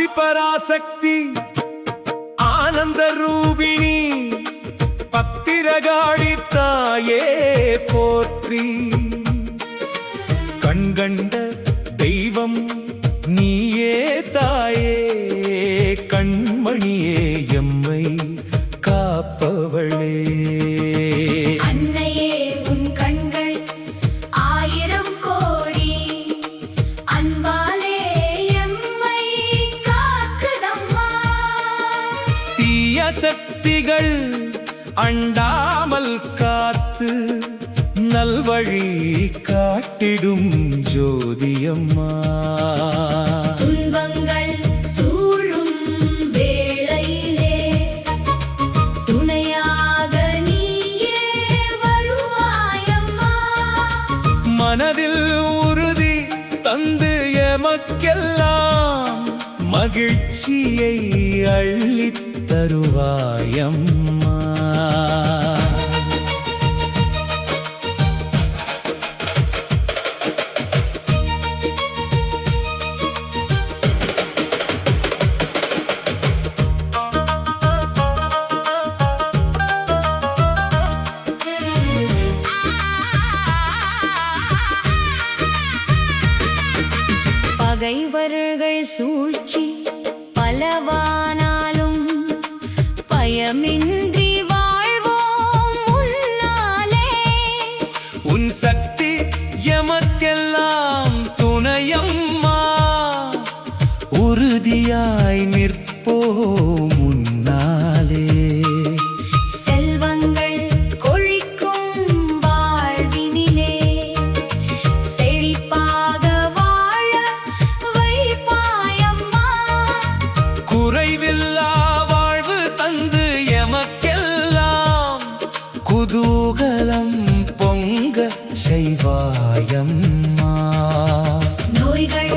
ஆதிபராசக்தி ஆனந்த ரூபிணி பத்திரகாளி தாயே போற்றி. கண்கண்ட தெய்வம் நீயே தாயே, கண்மணியே எம்மை காப்பவளே. அன்னையே உன் கண்கள் 1000 கோடி, அன்பாலே எம்மை காக்குதம்மா. தீய சக்திகள் அண்டாமல் காத்து நல்வழி காட்டிடும் ஜோதியம்மா. துன்பங்கள் சூழும் வேளையிலே துணையாக நீயே வருவாயம்மா. மனதில் உறுதி தந்து எமக்கெல்லாம் மகிழ்ச்சியை அள்ளித் தருவாயம்மா. பகைவர்கள் சூழ்ச்சி பலவானாலும் பயமின்றி வாழ்வோம் முன்னாலே. உன் சக்தி எமக்கெல்லாம் துணையம்மா, உறுதியாய் நிற்போம் முன்னாலே. செல்வங்கள் கொழிக்கும் வாழ்வினிலே செழிப்பாக வாழ வைப்பாயம்மா. குறைவில்லா வாழ்வு தந்து எமக்கெல்லாம் குதூகலம் பொங்க செய்வாயம்மா. நோய்கள்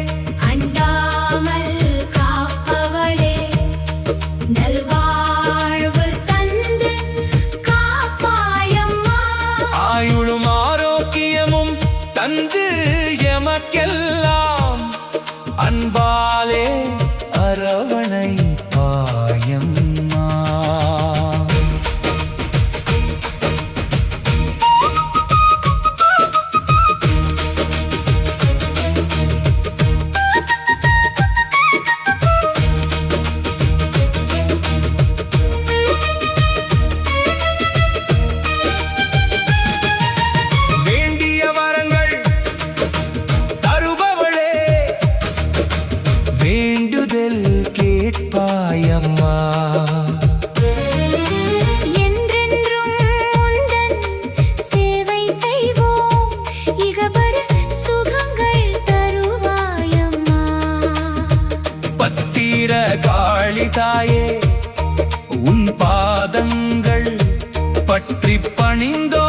அண்டாமல் காப்பவளே, நல்வாழ்வு தந்து காப்பாயம்மா. ஆயுளும் ஆரோக்கியமும் தந்து எமக்கெல்லாம் அன்பாலே அரவணை பாயம்மா. வேண்டிய வரங்கள் தருபவளே, வேண்டுதல் கேட்பாயம்மா. என்றென்றும் உந்தன் சேவை செய்வோம், இகபர சுகங்கள் தருவாயம்மா. பத்திரகாளி தாயே, உன் பாதங்கள் பற்றி பணிந்தோ